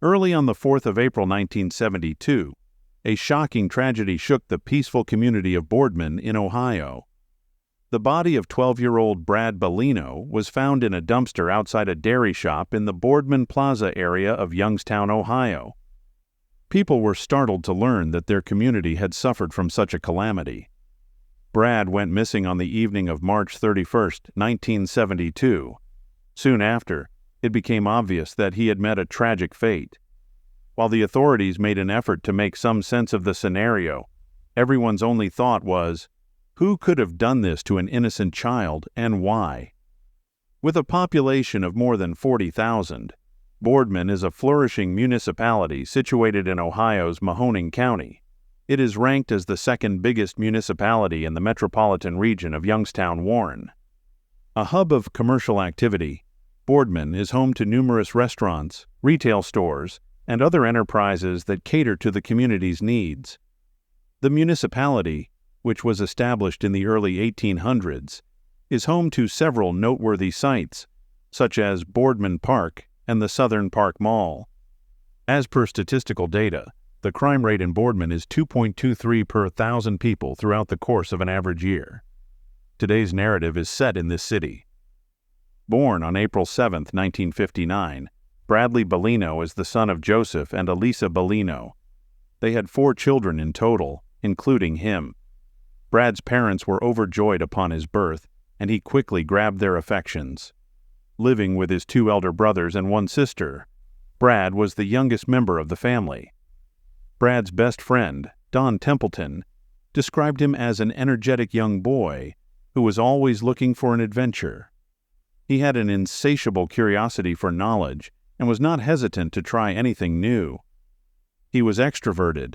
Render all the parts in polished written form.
Early on the 4th of April 1972, a shocking tragedy shook the peaceful community of Boardman in Ohio. The body of 12-year-old Brad Bellino was found in a dumpster outside a dairy shop in the Boardman Plaza area of Youngstown, Ohio. People were startled to learn that their community had suffered from such a calamity. Brad went missing on the evening of March 31, 1972. Soon after, it became obvious that he had met a tragic fate. While the authorities made an effort to make some sense of the scenario, everyone's only thought was, who could have done this to an innocent child and why? With a population of more than 40,000, Boardman is a flourishing municipality situated in Ohio's Mahoning County. It is ranked as the second biggest municipality in the metropolitan region of Youngstown-Warren. A hub of commercial activity, Boardman is home to numerous restaurants, retail stores, and other enterprises that cater to the community's needs. The municipality, which was established in the early 1800s, is home to several noteworthy sites, such as Boardman Park and the Southern Park Mall. As per statistical data, the crime rate in Boardman is 2.23 per 1,000 people throughout the course of an average year. Today's narrative is set in this city. Born on April 7, 1959, Bradley Bellino is the son of Joseph and Elisa Bellino. They had 4 children in total, including him. Brad's parents were overjoyed upon his birth, and he quickly grabbed their affections. Living with his 2 elder brothers and 1 sister, Brad was the youngest member of the family. Brad's best friend, Don Templeton, described him as an energetic young boy who was always looking for an adventure. He had an insatiable curiosity for knowledge and was not hesitant to try anything new. He was extroverted.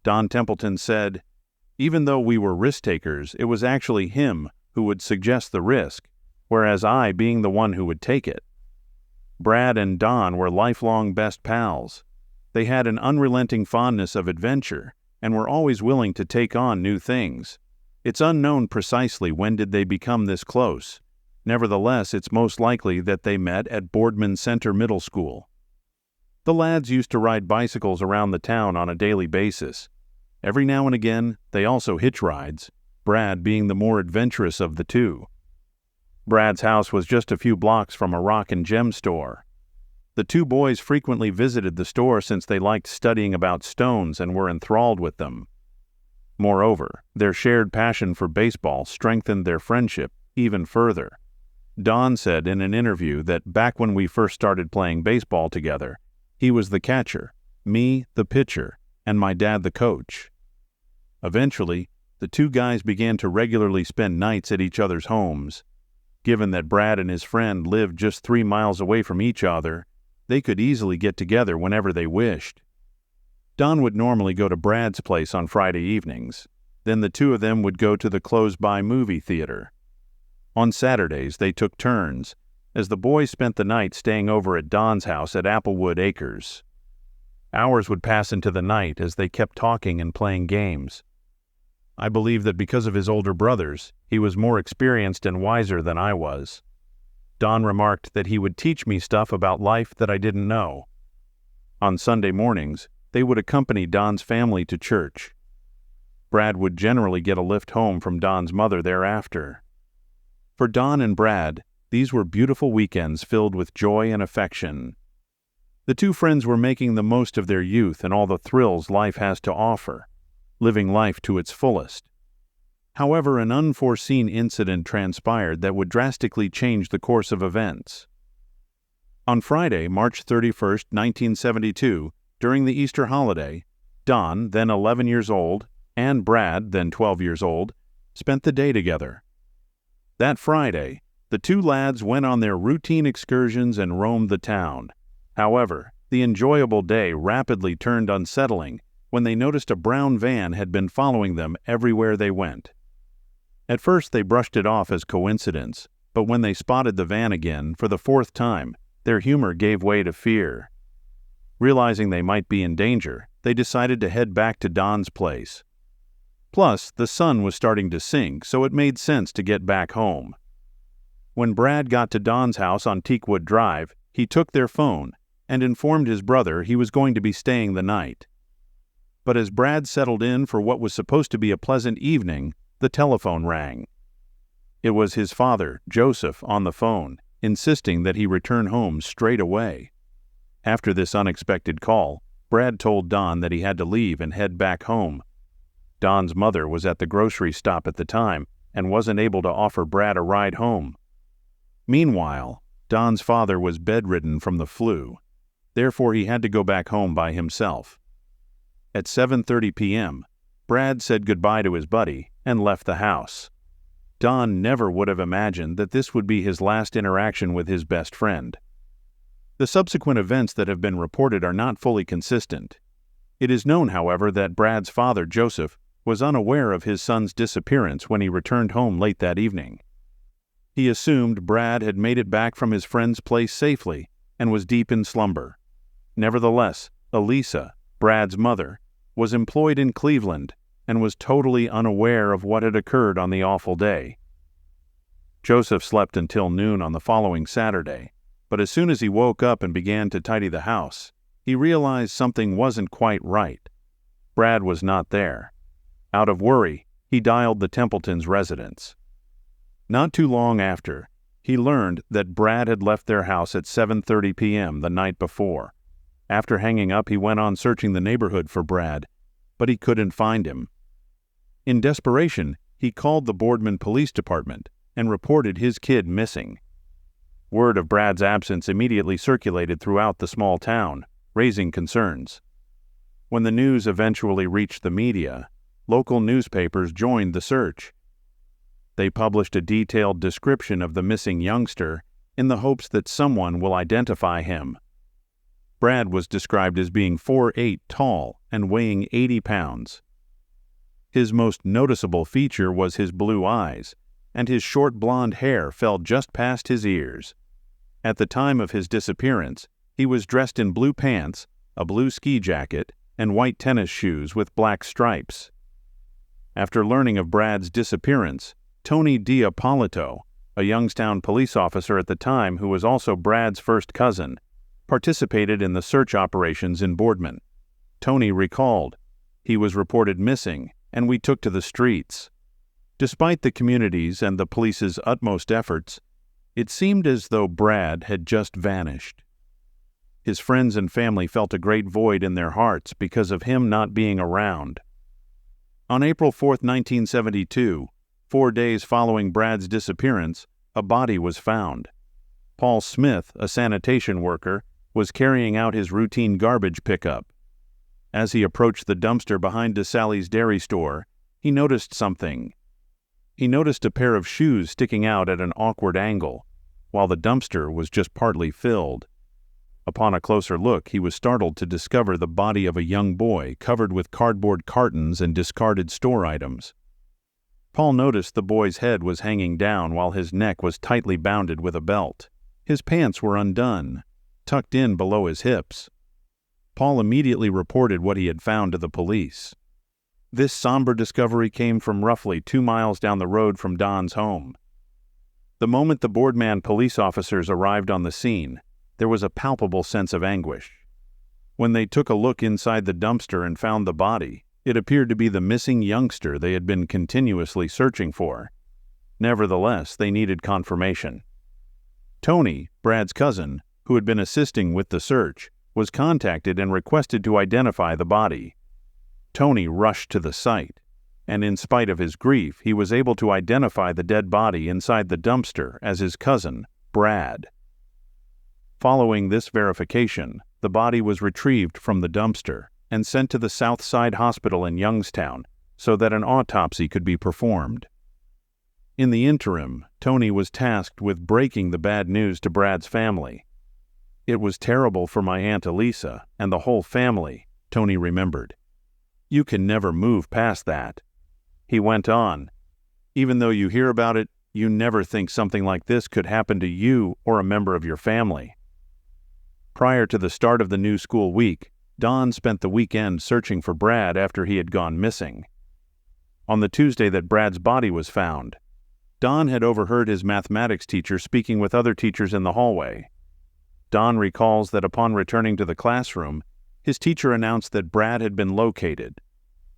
Don Templeton said, "Even though we were risk-takers, it was actually him who would suggest the risk, whereas I being the one who would take it." Brad and Don were lifelong best pals. They had an unrelenting fondness of adventure and were always willing to take on new things. It's unknown precisely when did they become this close. Nevertheless, it's most likely that they met at Boardman Center Middle School. The lads used to ride bicycles around the town on a daily basis. Every now and again, they also hitch rides, Brad being the more adventurous of the two. Brad's house was just a few blocks from a rock and gem store. The 2 boys frequently visited the store since they liked studying about stones and were enthralled with them. Moreover, their shared passion for baseball strengthened their friendship even further. Don said in an interview that back when we first started playing baseball together, he was the catcher, me the pitcher, and my dad the coach. Eventually, the 2 guys began to regularly spend nights at each other's homes. Given that Brad and his friend lived just 3 miles away from each other, they could easily get together whenever they wished. Don would normally go to Brad's place on Friday evenings. Then the 2 of them would go to the close-by movie theater. On Saturdays, they took turns, as the boys spent the night staying over at Don's house at Applewood Acres. Hours would pass into the night as they kept talking and playing games. I believe that because of his older brothers, he was more experienced and wiser than I was. Don remarked that he would teach me stuff about life that I didn't know. On Sunday mornings, they would accompany Don's family to church. Brad would generally get a lift home from Don's mother thereafter. For Don and Brad, these were beautiful weekends filled with joy and affection. The 2 friends were making the most of their youth and all the thrills life has to offer, living life to its fullest. However, an unforeseen incident transpired that would drastically change the course of events. On Friday, March 31, 1972, during the Easter holiday, Don, then 11 years old, and Brad, then 12 years old, spent the day together. That Friday, the 2 lads went on their routine excursions and roamed the town. However, the enjoyable day rapidly turned unsettling when they noticed a brown van had been following them everywhere they went. At first they brushed it off as coincidence, but when they spotted the van again for the 4th time, their humor gave way to fear. Realizing they might be in danger, they decided to head back to Don's place. Plus, the sun was starting to sink, so it made sense to get back home. When Brad got to Don's house on Teakwood Drive, he took their phone, and informed his brother he was going to be staying the night. But as Brad settled in for what was supposed to be a pleasant evening, the telephone rang. It was his father, Joseph, on the phone, insisting that he return home straight away. After this unexpected call, Brad told Don that he had to leave and head back home. Don's mother was at the grocery stop at the time and wasn't able to offer Brad a ride home. Meanwhile, Don's father was bedridden from the flu. Therefore, he had to go back home by himself. At 7:30 p.m., Brad said goodbye to his buddy and left the house. Don never would have imagined that this would be his last interaction with his best friend. The subsequent events that have been reported are not fully consistent. It is known, however, that Brad's father, Joseph, was unaware of his son's disappearance when he returned home late that evening. He assumed Brad had made it back from his friend's place safely and was deep in slumber. Nevertheless, Elisa, Brad's mother, was employed in Cleveland and was totally unaware of what had occurred on the awful day. Joseph slept until noon on the following Saturday, but as soon as he woke up and began to tidy the house, he realized something wasn't quite right. Brad was not there. Out of worry, he dialed the Templetons' residence. Not too long after, he learned that Brad had left their house at 7:30 p.m. the night before. After hanging up, he went on searching the neighborhood for Brad, but he couldn't find him. In desperation, he called the Boardman Police Department and reported his kid missing. Word of Brad's absence immediately circulated throughout the small town, raising concerns. When the news eventually reached the media, local newspapers joined the search. They published a detailed description of the missing youngster in the hopes that someone will identify him. Brad was described as being 4'8" tall and weighing 80 pounds. His most noticeable feature was his blue eyes, and his short blonde hair fell just past his ears. At the time of his disappearance, he was dressed in blue pants, a blue ski jacket, and white tennis shoes with black stripes. After learning of Brad's disappearance, Tony D'Ippolito, a Youngstown police officer at the time who was also Brad's first cousin, participated in the search operations in Boardman. Tony recalled, "He was reported missing, and we took to the streets. Despite the community's and the police's utmost efforts, it seemed as though Brad had just vanished. His friends and family felt a great void in their hearts because of him not being around." On April 4, 1972, 4 days following Brad's disappearance, a body was found. Paul Smith, a sanitation worker, was carrying out his routine garbage pickup. As he approached the dumpster behind DeSally's dairy store, he noticed something. He noticed a pair of shoes sticking out at an awkward angle, while the dumpster was just partly filled. Upon a closer look, he was startled to discover the body of a young boy covered with cardboard cartons and discarded store items. Paul noticed the boy's head was hanging down while his neck was tightly bounded with a belt. His pants were undone, tucked in below his hips. Paul immediately reported what he had found to the police. This somber discovery came from roughly 2 miles down the road from Don's home. The moment the Boardman police officers arrived on the scene, there was a palpable sense of anguish. When they took a look inside the dumpster and found the body, it appeared to be the missing youngster they had been continuously searching for. Nevertheless, they needed confirmation. Tony, Brad's cousin, who had been assisting with the search, was contacted and requested to identify the body. Tony rushed to the site, and in spite of his grief, he was able to identify the dead body inside the dumpster as his cousin, Brad. Following this verification, the body was retrieved from the dumpster and sent to the Southside Hospital in Youngstown so that an autopsy could be performed. In the interim, Tony was tasked with breaking the bad news to Brad's family. "It was terrible for my Aunt Elisa and the whole family," Tony remembered. "You can never move past that." He went on, "Even though you hear about it, you never think something like this could happen to you or a member of your family." Prior to the start of the new school week, Don spent the weekend searching for Brad after he had gone missing. On the Tuesday that Brad's body was found, Don had overheard his mathematics teacher speaking with other teachers in the hallway. Don recalls that upon returning to the classroom, his teacher announced that Brad had been located.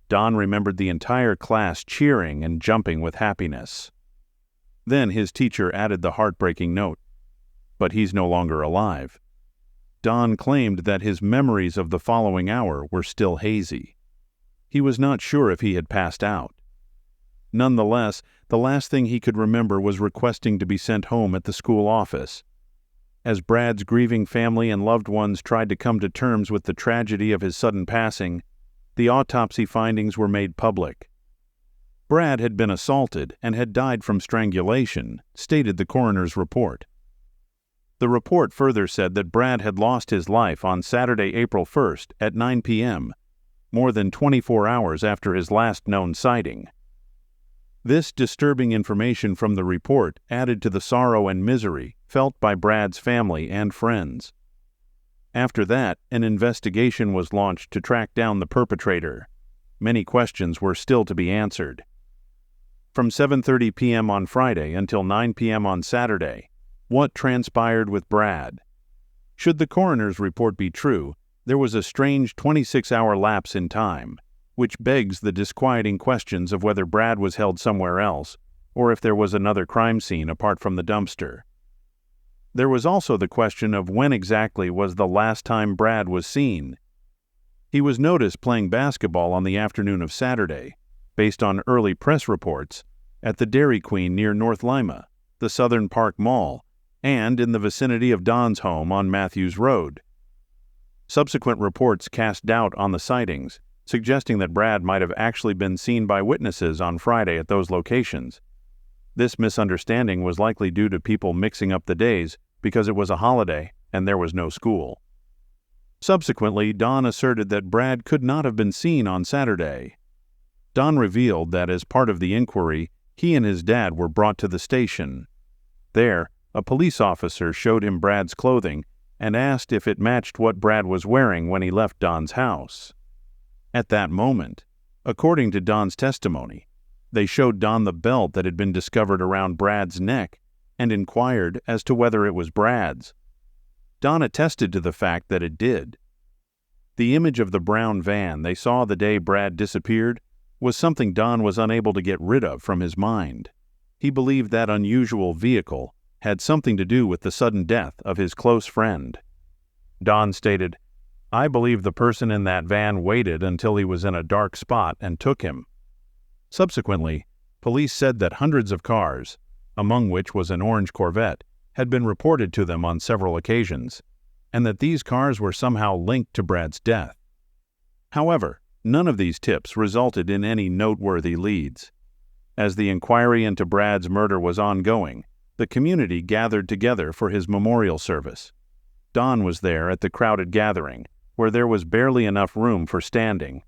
Don remembered the entire class cheering and jumping with happiness. Then his teacher added the heartbreaking note, "But he's no longer alive." Don claimed that his memories of the following hour were still hazy. He was not sure if he had passed out. Nonetheless, the last thing he could remember was requesting to be sent home at the school office. As Brad's grieving family and loved ones tried to come to terms with the tragedy of his sudden passing, the autopsy findings were made public. Brad had been assaulted and had died from strangulation, stated the coroner's report. The report further said that Brad had lost his life on Saturday, April 1st at 9 p.m., more than 24 hours after his last known sighting. This disturbing information from the report added to the sorrow and misery felt by Brad's family and friends. After that, an investigation was launched to track down the perpetrator. Many questions were still to be answered. From 7:30 p.m. on Friday until 9 p.m. on Saturday, what transpired with Brad? Should the coroner's report be true, there was a strange 26-hour lapse in time, which begs the disquieting questions of whether Brad was held somewhere else, or if there was another crime scene apart from the dumpster. There was also the question of when exactly was the last time Brad was seen. He was noticed playing basketball on the afternoon of Saturday, based on early press reports, at the Dairy Queen near North Lima, the Southern Park Mall, and in the vicinity of Don's home on Matthews Road. Subsequent reports cast doubt on the sightings, suggesting that Brad might have actually been seen by witnesses on Friday at those locations. This misunderstanding was likely due to people mixing up the days because it was a holiday and there was no school. Subsequently, Don asserted that Brad could not have been seen on Saturday. Don revealed that as part of the inquiry, he and his dad were brought to the station. There, a police officer showed him Brad's clothing and asked if it matched what Brad was wearing when he left Don's house. At that moment, according to Don's testimony, they showed Don the belt that had been discovered around Brad's neck and inquired as to whether it was Brad's. Don attested to the fact that it did. The image of the brown van they saw the day Brad disappeared was something Don was unable to get rid of from his mind. He believed that unusual vehicle had something to do with the sudden death of his close friend. Don stated, "I believe the person in that van waited until he was in a dark spot and took him." Subsequently, police said that hundreds of cars, among which was an orange Corvette, had been reported to them on several occasions, and that these cars were somehow linked to Brad's death. However, none of these tips resulted in any noteworthy leads. As the inquiry into Brad's murder was ongoing, the community gathered together for his memorial service. Don was there at the crowded gathering, where there was barely enough room for standing.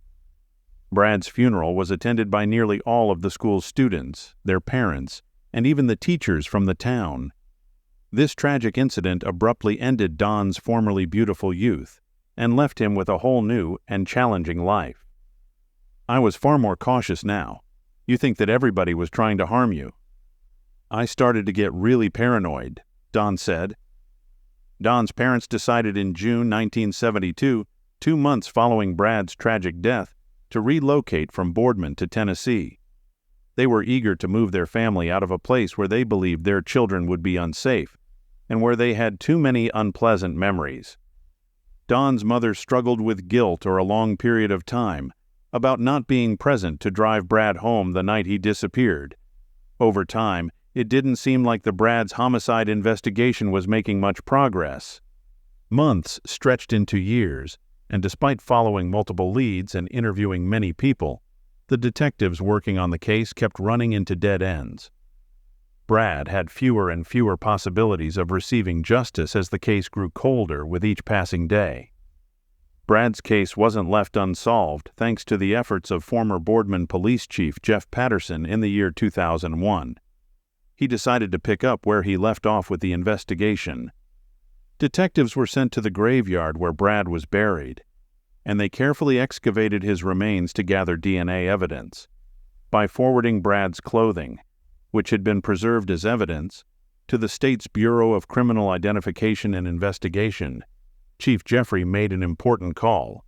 Brad's funeral was attended by nearly all of the school's students, their parents, and even the teachers from the town. This tragic incident abruptly ended Don's formerly beautiful youth and left him with a whole new and challenging life. "I was far more cautious now. You think that everybody was trying to harm you. I started to get really paranoid," Don said. Don's parents decided in June 1972, 2 months following Brad's tragic death, to relocate from Boardman to Tennessee. They were eager to move their family out of a place where they believed their children would be unsafe, and where they had too many unpleasant memories. Don's mother struggled with guilt or a long period of time about not being present to drive Brad home the night he disappeared. Over time, it didn't seem like the Brad's homicide investigation was making much progress. Months stretched into years, and despite following multiple leads and interviewing many people, the detectives working on the case kept running into dead ends. Brad had fewer and fewer possibilities of receiving justice as the case grew colder with each passing day. Brad's case wasn't left unsolved thanks to the efforts of former Boardman Police Chief Jeff Patterson in the year 2001. He decided to pick up where he left off with the investigation. Detectives were sent to the graveyard where Brad was buried, and they carefully excavated his remains to gather DNA evidence. By forwarding Brad's clothing, which had been preserved as evidence, to the state's Bureau of Criminal Identification and Investigation, Chief Jeffrey made an important call.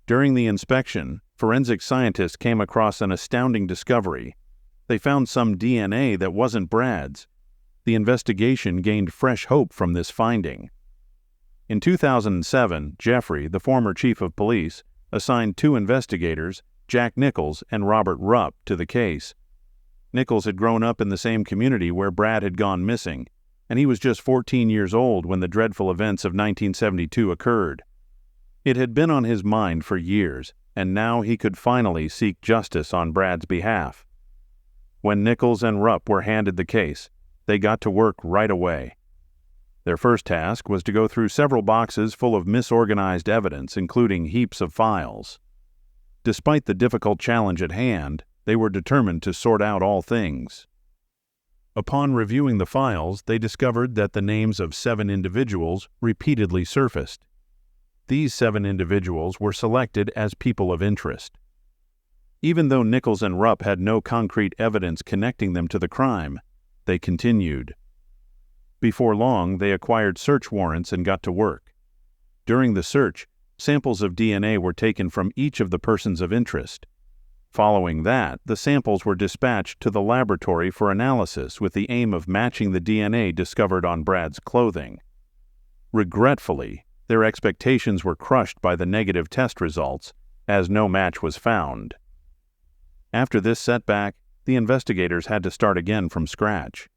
During the inspection, forensic scientists came across an astounding discovery. They found some DNA that wasn't Brad's. The investigation gained fresh hope from this finding. In 2007, Jeffrey, the former chief of police, assigned 2 investigators, Jack Nichols and Robert Rupp, to the case. Nichols had grown up in the same community where Brad had gone missing, and he was just 14 years old when the dreadful events of 1972 occurred. It had been on his mind for years, and now he could finally seek justice on Brad's behalf. When Nichols and Rupp were handed the case, they got to work right away. Their first task was to go through several boxes full of misorganized evidence, including heaps of files. Despite the difficult challenge at hand, they were determined to sort out all things. Upon reviewing the files, they discovered that the names of 7 individuals repeatedly surfaced. These 7 individuals were selected as people of interest. Even though Nichols and Rupp had no concrete evidence connecting them to the crime, they continued. Before long, they acquired search warrants and got to work. During the search, samples of DNA were taken from each of the persons of interest. Following that, the samples were dispatched to the laboratory for analysis with the aim of matching the DNA discovered on Brad's clothing. Regretfully, their expectations were crushed by the negative test results, as no match was found. After this setback, the investigators had to start again from scratch.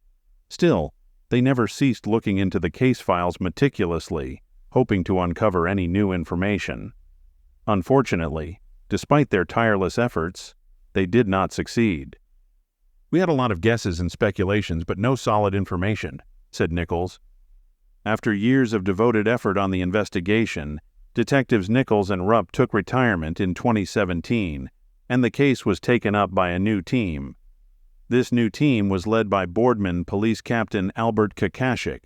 Still, they never ceased looking into the case files meticulously, hoping to uncover any new information. Unfortunately, despite their tireless efforts, they did not succeed. "We had a lot of guesses and speculations, but no solid information," said Nichols. After years of devoted effort on the investigation, Detectives Nichols and Rupp took retirement in 2017, and the case was taken up by a new team. This new team was led by Boardman Police Captain Albert Kakashik,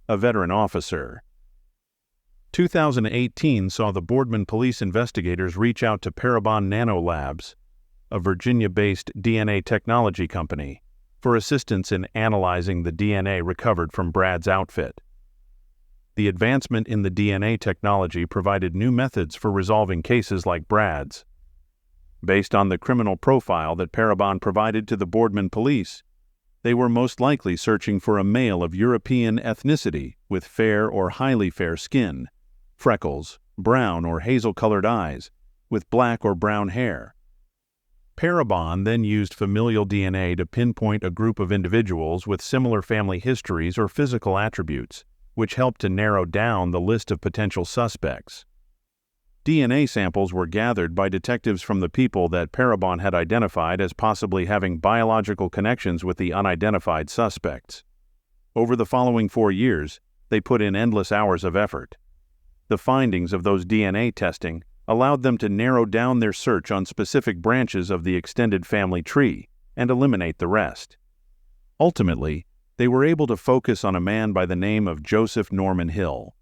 a veteran officer. 2018 saw the Boardman police investigators reach out to Parabon Nanolabs, a Virginia-based DNA technology company, for assistance in analyzing the DNA recovered from Brad's outfit. The advancement in the DNA technology provided new methods for resolving cases like Brad's. Based on the criminal profile that Parabon provided to the Boardman police, they were most likely searching for a male of European ethnicity with fair or highly fair skin, freckles, brown or hazel-colored eyes, with black or brown hair. Parabon then used familial DNA to pinpoint a group of individuals with similar family histories or physical attributes, which helped to narrow down the list of potential suspects. DNA samples were gathered by detectives from the people that Parabon had identified as possibly having biological connections with the unidentified suspects. Over the following 4 years, they put in endless hours of effort. The findings of those DNA testing allowed them to narrow down their search on specific branches of the extended family tree and eliminate the rest. Ultimately, they were able to focus on a man by the name of Joseph Norman Hill.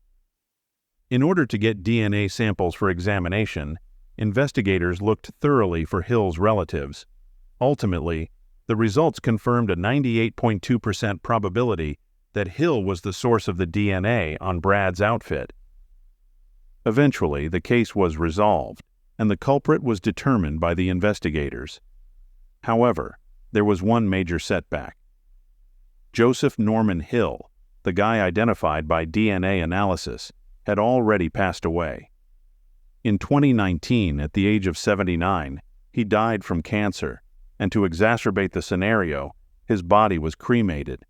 In order to get DNA samples for examination, investigators looked thoroughly for Hill's relatives. Ultimately, the results confirmed a 98.2% probability that Hill was the source of the DNA on Brad's outfit. Eventually, the case was resolved, and the culprit was determined by the investigators. However, there was one major setback. Joseph Norman Hill, the guy identified by DNA analysis, had already passed away. In 2019, at the age of 79, he died from cancer, and to exacerbate the scenario, his body was cremated.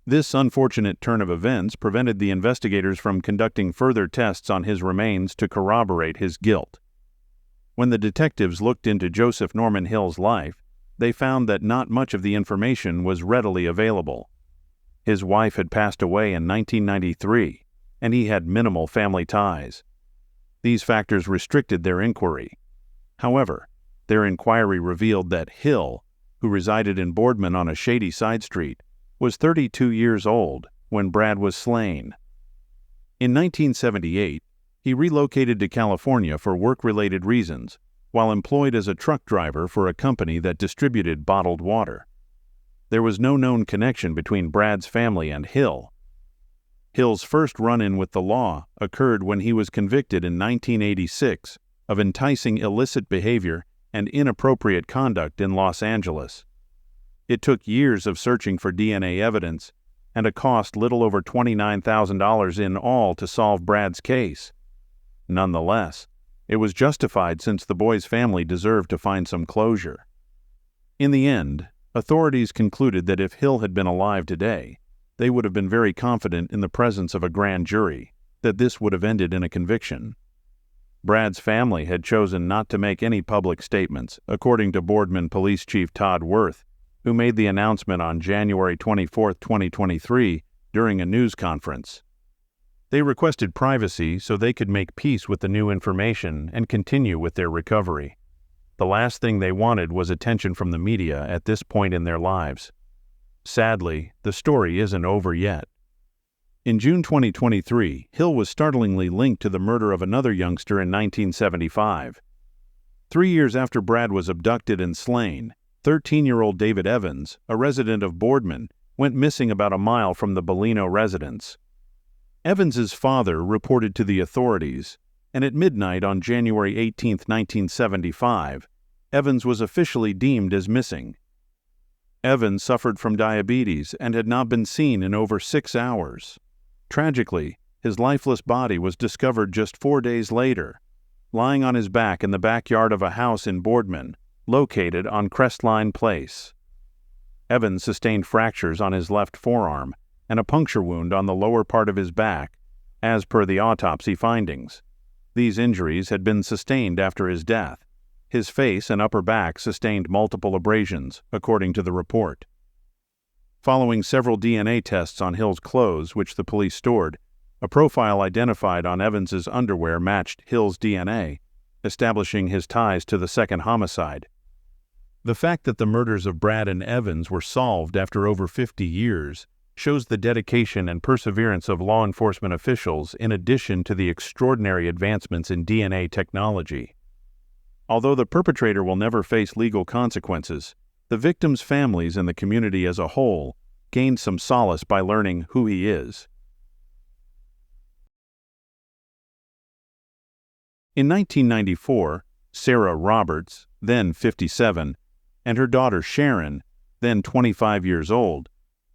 This unfortunate turn of events prevented the investigators from conducting further tests on his remains to corroborate his guilt. When the detectives looked into Joseph Norman Hill's life, they found that not much of the information was readily available. His wife had passed away in 1993, and he had minimal family ties. These factors restricted their inquiry. However, their inquiry revealed that Hill, who resided in Boardman on a shady side street, was 32 years old when Brad was slain. In 1978, he relocated to California for work-related reasons, while employed as a truck driver for a company that distributed bottled water. There was no known connection between Brad's family and Hill. Hill's first run-in with the law occurred when he was convicted in 1986 of enticing illicit behavior and inappropriate conduct in Los Angeles. It took years of searching for DNA evidence and a cost little over $29,000 in all to solve Brad's case. Nonetheless, it was justified since the boy's family deserved to find some closure. In the end, authorities concluded that if Hill had been alive today, they would have been very confident in the presence of a grand jury that this would have ended in a conviction. Brad's family had chosen not to make any public statements, according to Boardman Police Chief Todd Worth, who made the announcement on January 24, 2023, during a news conference. They requested privacy so they could make peace with the new information and continue with their recovery. The last thing they wanted was attention from the media at this point in their lives. Sadly, the story isn't over yet. In June 2023, Hill was startlingly linked to the murder of another youngster in 1975. 3 years after Brad was abducted and slain, 13-year-old David Evans, a resident of Boardman, went missing about a mile from the Bellino residence. Evans's father reported to the authorities, and at midnight on January 18, 1975, Evans was officially deemed as missing. Evans suffered from diabetes and had not been seen in over 6 hours. Tragically, his lifeless body was discovered just 4 days later, lying on his back in the backyard of a house in Boardman, located on Crestline Place. Evans sustained fractures on his left forearm and a puncture wound on the lower part of his back, as per the autopsy findings. These injuries had been sustained after his death. His face and upper back sustained multiple abrasions, according to the report. Following several DNA tests on Hill's clothes, which the police stored, a profile identified on Evans's underwear matched Hill's DNA, establishing his ties to the second homicide. The fact that the murders of Brad and Evans were solved after over 50 years shows the dedication and perseverance of law enforcement officials in addition to the extraordinary advancements in DNA technology. Although the perpetrator will never face legal consequences, the victims' families and the community as a whole gained some solace by learning who he is. In 1994, Sarah Roberts, then 57, and her daughter Sharon, then 25 years old,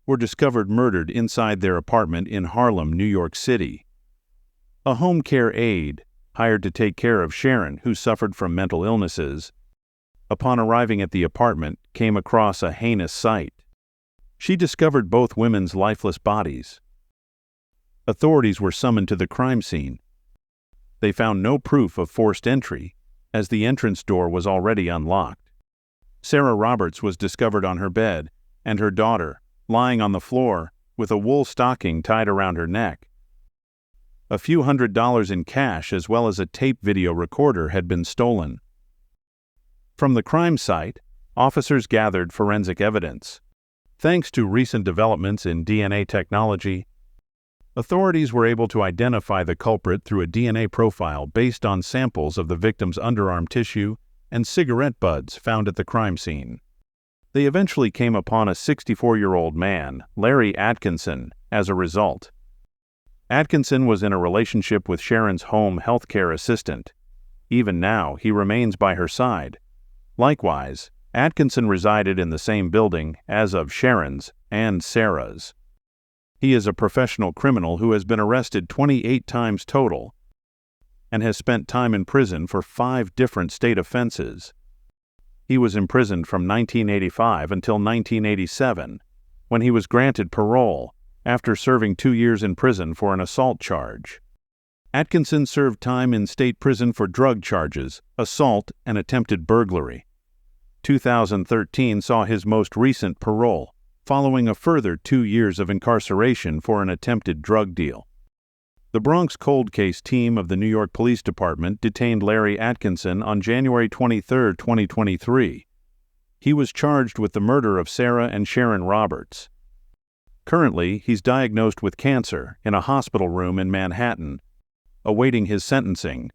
were discovered murdered inside their apartment in Harlem, New York City. A home care aide, hired to take care of Sharon, who suffered from mental illnesses, upon arriving at the apartment, came across a heinous sight. She discovered both women's lifeless bodies. Authorities were summoned to the crime scene. They found no proof of forced entry, as the entrance door was already unlocked. Sarah Roberts was discovered on her bed, and her daughter, lying on the floor, with a wool stocking tied around her neck. A few $100s in cash as well as a tape video recorder had been stolen. From the crime site, officers gathered forensic evidence. Thanks to recent developments in DNA technology, authorities were able to identify the culprit through a DNA profile based on samples of the victim's underarm tissue and cigarette butts found at the crime scene. They eventually came upon a 64-year-old man, Larry Atkinson, as a result. Atkinson was in a relationship with Sharon's home health care assistant. Even now, he remains by her side. Likewise, Atkinson resided in the same building as of Sharon's and Sarah's. He is a professional criminal who has been arrested 28 times total and has spent time in prison for 5 different state offenses. He was imprisoned from 1985 until 1987, when he was granted parole after serving 2 years in prison for an assault charge. Atkinson served time in state prison for drug charges, assault, and attempted burglary. 2013 saw his most recent parole, following a further 2 years of incarceration for an attempted drug deal. The Bronx Cold Case team of the New York Police Department detained Larry Atkinson on January 23, 2023. He was charged with the murder of Sarah and Sharon Roberts. Currently, he's diagnosed with cancer in a hospital room in Manhattan, awaiting his sentencing.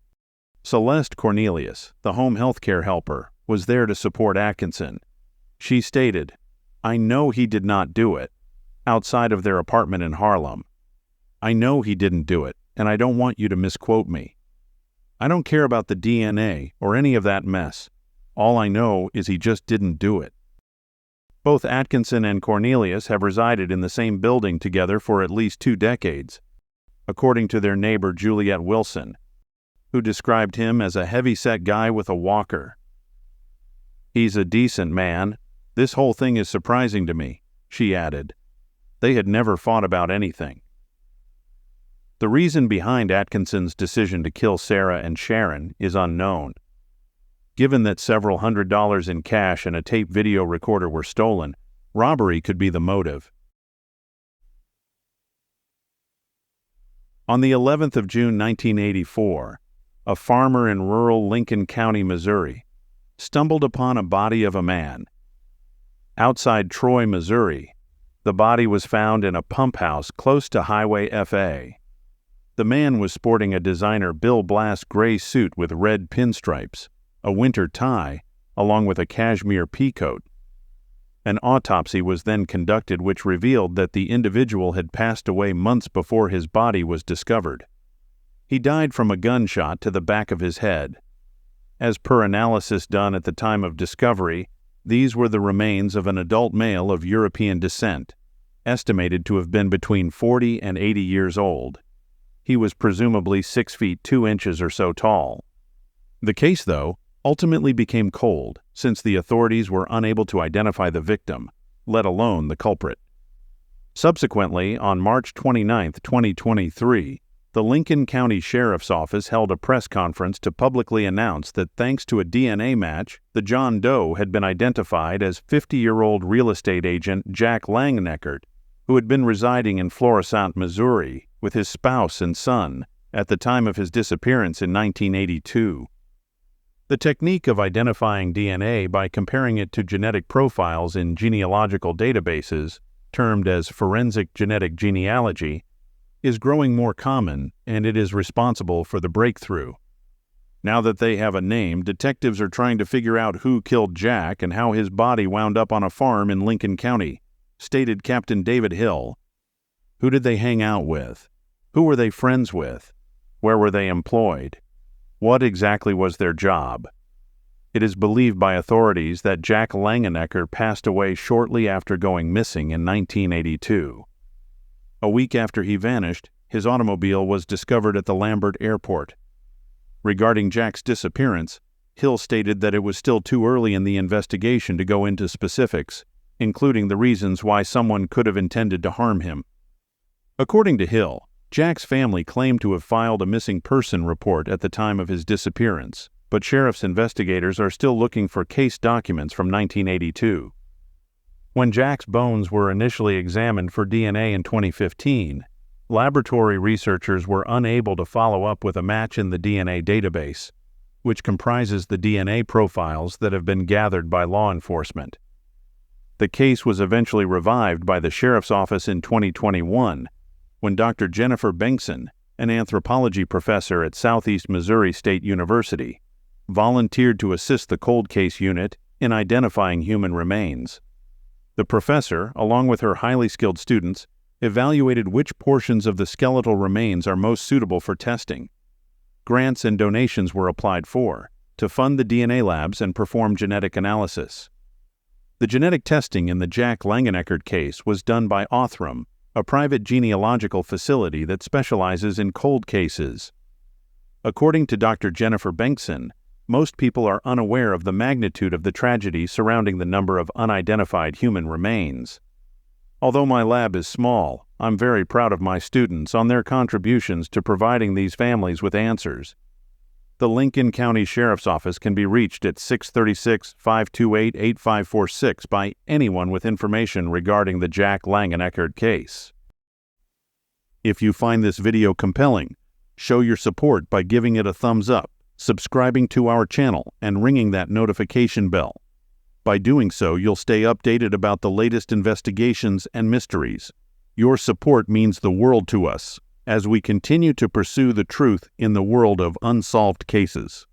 Celeste Cornelius, the home health care helper, was there to support Atkinson. She stated, I know he did not do it, outside of their apartment in Harlem. I know he didn't do it, and I don't want you to misquote me. I don't care about the DNA or any of that mess. All I know is he just didn't do it. Both Atkinson and Cornelius have resided in the same building together for at least 2 decades, according to their neighbor Juliet Wilson, who described him as a heavy-set guy with a walker. He's a decent man. This whole thing is surprising to me, she added. They had never fought about anything. The reason behind Atkinson's decision to kill Sarah and Sharon is unknown. Given that several $100s in cash and a tape video recorder were stolen, robbery could be the motive. On the 11th of June 1984, a farmer in rural Lincoln County, Missouri, stumbled upon a body of a man. Outside Troy, Missouri, the body was found in a pump house close to Highway FA. The man was sporting a designer Bill Blass gray suit with red pinstripes, a winter tie, along with a cashmere peacoat. An autopsy was then conducted which revealed that the individual had passed away months before his body was discovered. He died from a gunshot to the back of his head. As per analysis done at the time of discovery, these were the remains of an adult male of European descent, estimated to have been between 40 and 80 years old. He was presumably 6 feet 2 inches or so tall. The case, though, ultimately became cold since the authorities were unable to identify the victim, let alone the culprit. Subsequently, on March 29, 2023, the Lincoln County Sheriff's Office held a press conference to publicly announce that thanks to a DNA match, the John Doe had been identified as 50-year-old real estate agent Jack Langeneckert, who had been residing in Florissant, Missouri, with his spouse and son at the time of his disappearance in 1982. The technique of identifying DNA by comparing it to genetic profiles in genealogical databases, termed as forensic genetic genealogy, is growing more common, and it is responsible for the breakthrough. Now that they have a name, detectives are trying to figure out who killed Jack and how his body wound up on a farm in Lincoln County, stated Captain David Hill. Who did they hang out with? Who were they friends with? Where were they employed? What exactly was their job? It is believed by authorities that Jack Langeneckert passed away shortly after going missing in 1982. A week after he vanished, his automobile was discovered at the Lambert Airport. Regarding Jack's disappearance, Hill stated that it was still too early in the investigation to go into specifics, including the reasons why someone could have intended to harm him. According to Hill, Jack's family claimed to have filed a missing person report at the time of his disappearance, but sheriff's investigators are still looking for case documents from 1982. When Jack's bones were initially examined for DNA in 2015, laboratory researchers were unable to follow up with a match in the DNA database, which comprises the DNA profiles that have been gathered by law enforcement. The case was eventually revived by the sheriff's office in 2021, when Dr. Jennifer Bengtson, an anthropology professor at Southeast Missouri State University, volunteered to assist the cold case unit in identifying human remains. The professor, along with her highly skilled students, evaluated which portions of the skeletal remains are most suitable for testing. Grants and donations were applied for, to fund the DNA labs and perform genetic analysis. The genetic testing in the Jack Langeneckert case was done by Othram, a private genealogical facility that specializes in cold cases. According to Dr. Jennifer Bengtson, most people are unaware of the magnitude of the tragedy surrounding the number of unidentified human remains. Although my lab is small, I'm very proud of my students on their contributions to providing these families with answers. The Lincoln County Sheriff's Office can be reached at 636-528-8546 by anyone with information regarding the Jack Langeneckert case. If you find this video compelling, show your support by giving it a thumbs up, subscribing to our channel, and ringing that notification bell. By doing so, you'll stay updated about the latest investigations and mysteries. Your support means the world to us as we continue to pursue the truth in the world of unsolved cases.